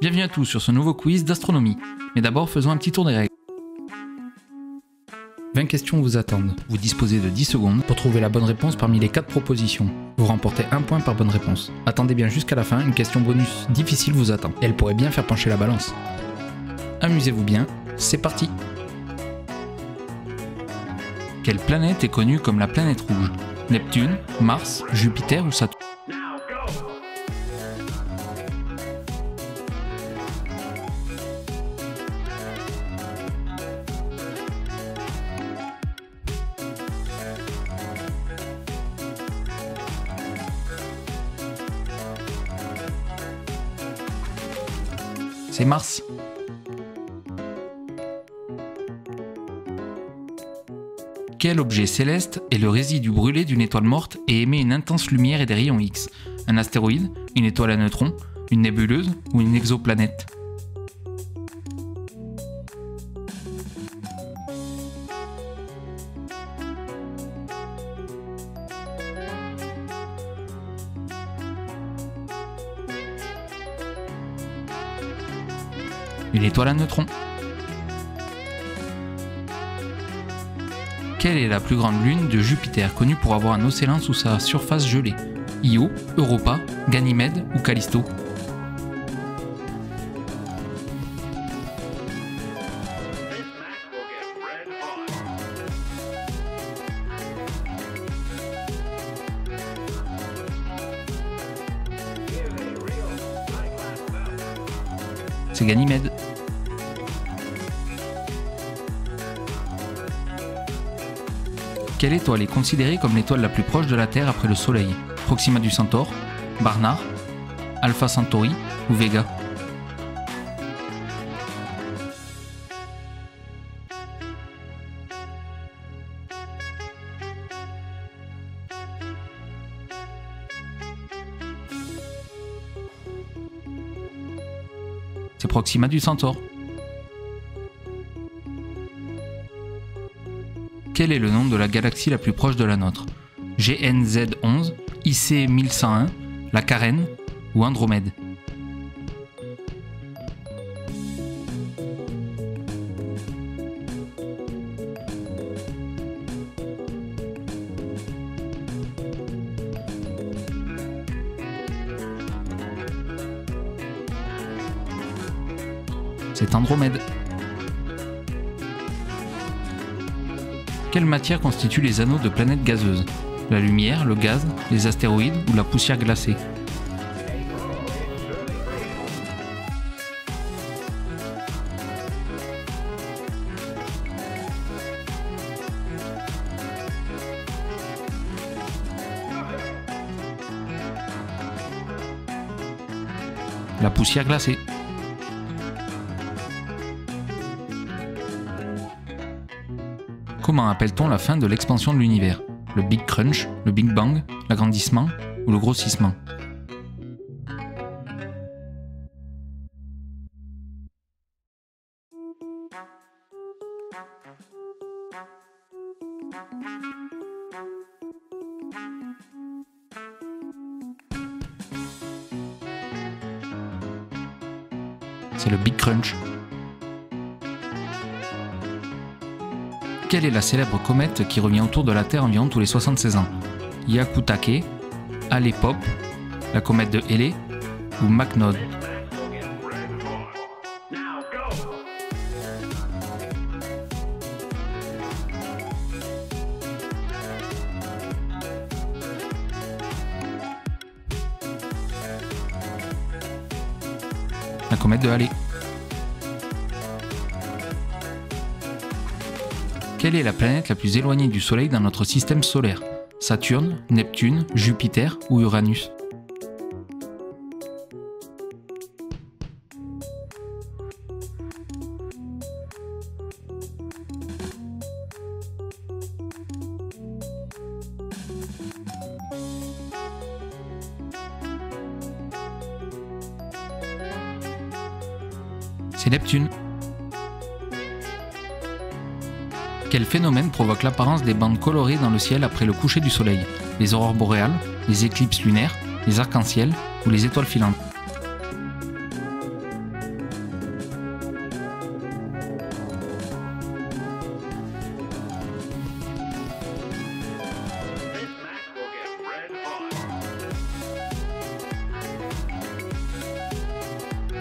Bienvenue à tous sur ce nouveau quiz d'astronomie. Mais d'abord, faisons un petit tour des règles. 20 questions vous attendent. Vous disposez de 10 secondes pour trouver la bonne réponse parmi les 4 propositions. Vous remportez 1 point par bonne réponse. Attendez bien jusqu'à la fin, une question bonus difficile vous attend. Elle pourrait bien faire pencher la balance. Amusez-vous bien, c'est parti. Quelle planète est connue comme la planète rouge? Neptune, Mars, Jupiter ou Saturne? C'est Mars. Quel objet céleste est le résidu brûlé d'une étoile morte et émet une intense lumière et des rayons X? Un astéroïde, une étoile à neutrons, une nébuleuse ou une exoplanète? Une étoile à neutrons. Quelle est la plus grande lune de Jupiter, connue pour avoir un océan sous sa surface gelée? Io, Europa, Ganymède ou Callisto? C'est Ganymède. Quelle étoile est considérée comme l'étoile la plus proche de la Terre après le Soleil? Proxima du Centaure, Barnard, Alpha Centauri ou Vega? C'est Proxima du Centaure. Quel est le nom de la galaxie la plus proche de la nôtre? GNZ11, IC 1101, la Carène ou Andromède? C'est Andromède. Quelle matière constitue les anneaux de planètes gazeuses? La lumière, le gaz, les astéroïdes ou la poussière glacée? La poussière glacée. Comment appelle-t-on la fin de l'expansion de l'univers? Le Big Crunch, le Big Bang, l'agrandissement ou le grossissement? C'est le Big Crunch. Quelle est la célèbre comète qui revient autour de la Terre environ tous les 76 ans? Hyakutake, Hale-Bopp, la comète de Halley ou McNaught? La comète de Halley. Quelle est la planète la plus éloignée du Soleil dans notre système solaire? Saturne, Neptune, Jupiter ou Uranus? C'est Neptune. Quel phénomène provoque l'apparence des bandes colorées dans le ciel après le coucher du soleil? Les aurores boréales, les éclipses lunaires, les arcs-en-ciel ou les étoiles filantes?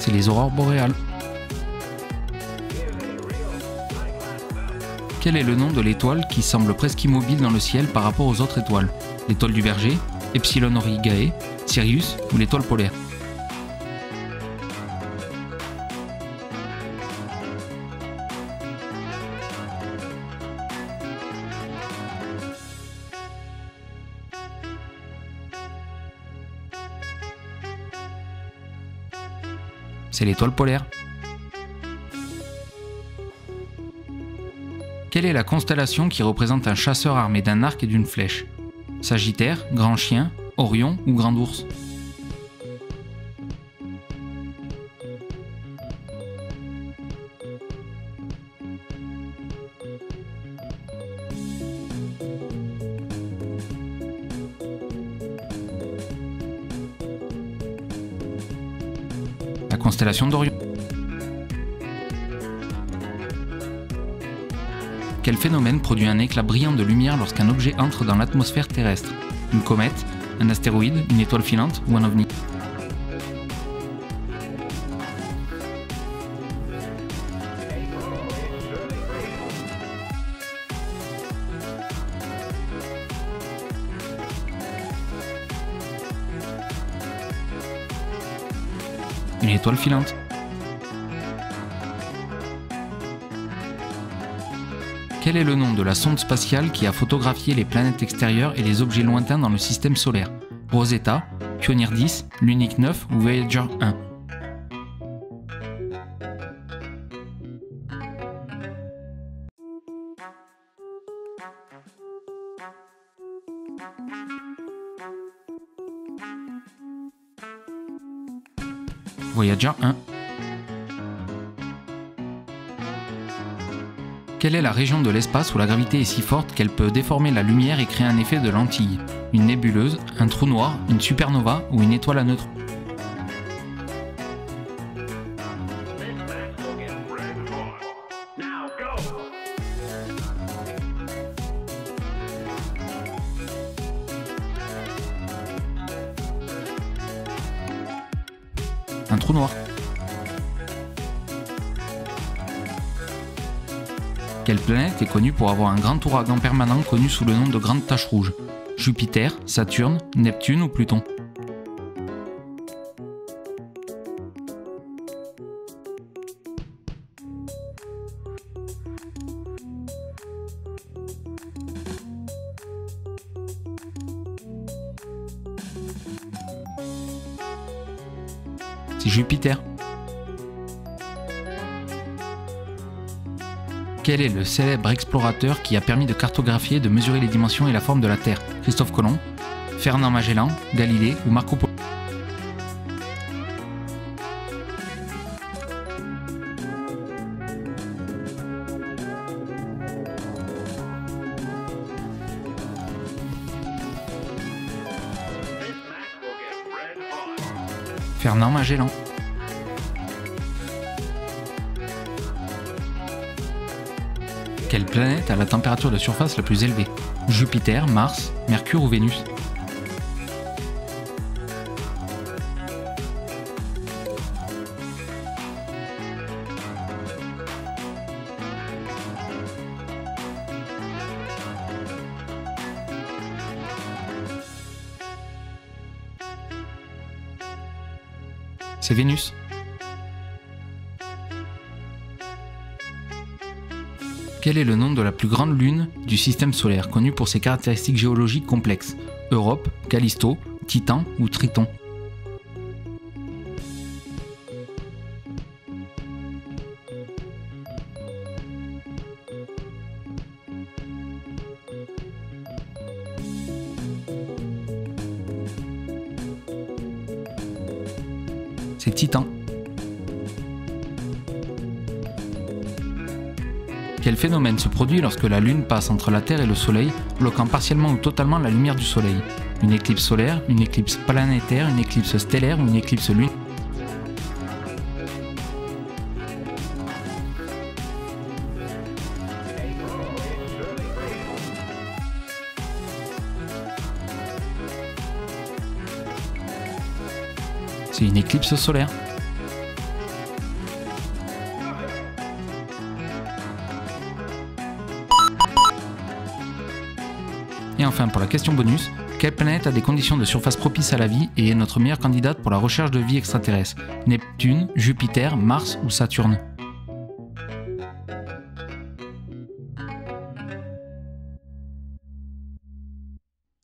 C'est les aurores boréales. Quel est le nom de l'étoile qui semble presque immobile dans le ciel par rapport aux autres étoiles? L'étoile du Berger, Epsilon Aurigae, Sirius ou l'étoile polaire? C'est l'étoile polaire. Quelle est la constellation qui représente un chasseur armé d'un arc et d'une flèche? Sagittaire, Grand Chien, Orion ou Grand Ours? La constellation d'Orion. Quel phénomène produit un éclat brillant de lumière lorsqu'un objet entre dans l'atmosphère terrestre? Une comète, un astéroïde, une étoile filante ou un ovni? Une étoile filante. Quel est le nom de la sonde spatiale qui a photographié les planètes extérieures et les objets lointains dans le système solaire? Rosetta, Pioneer 10, Lunik 9 ou Voyager 1? Voyager 1. Quelle est la région de l'espace où la gravité est si forte qu'elle peut déformer la lumière et créer un effet de lentille? Une nébuleuse, un trou noir, une supernova ou une étoile à neutrons? Un trou noir. Quelle planète est connue pour avoir un grand ouragan permanent connu sous le nom de grande tache rouge? Jupiter, Saturne, Neptune ou Pluton? C'est Jupiter. Quel est le célèbre explorateur qui a permis de cartographier et de mesurer les dimensions et la forme de la Terre? Christophe Colomb, Fernand Magellan, Galilée ou Marco Polo? Fernand Magellan. Quelle planète a la température de surface la plus élevée? Jupiter, Mars, Mercure ou Vénus? C'est Vénus. Quel est le nom de la plus grande lune du système solaire, connue pour ses caractéristiques géologiques complexes? Europe, Callisto, Titan ou Triton? C'est Titan. Quel phénomène se produit lorsque la Lune passe entre la Terre et le Soleil, bloquant partiellement ou totalement la lumière du Soleil? Une éclipse solaire, une éclipse planétaire, une éclipse stellaire ou une éclipse lunaire? C'est une éclipse solaire. enfin, pour la question bonus, quelle planète a des conditions de surface propices à la vie et est notre meilleure candidate pour la recherche de vie extraterrestre? Neptune, Jupiter, Mars ou Saturne?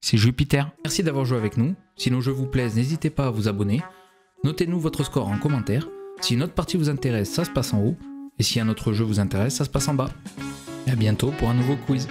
C'est Jupiter. Merci d'avoir joué avec nous. Si nos jeux vous plaisent, n'hésitez pas à vous abonner. Notez-nous votre score en commentaire. Si une autre partie vous intéresse, ça se passe en haut. Et si un autre jeu vous intéresse, ça se passe en bas. Et à bientôt pour un nouveau quiz.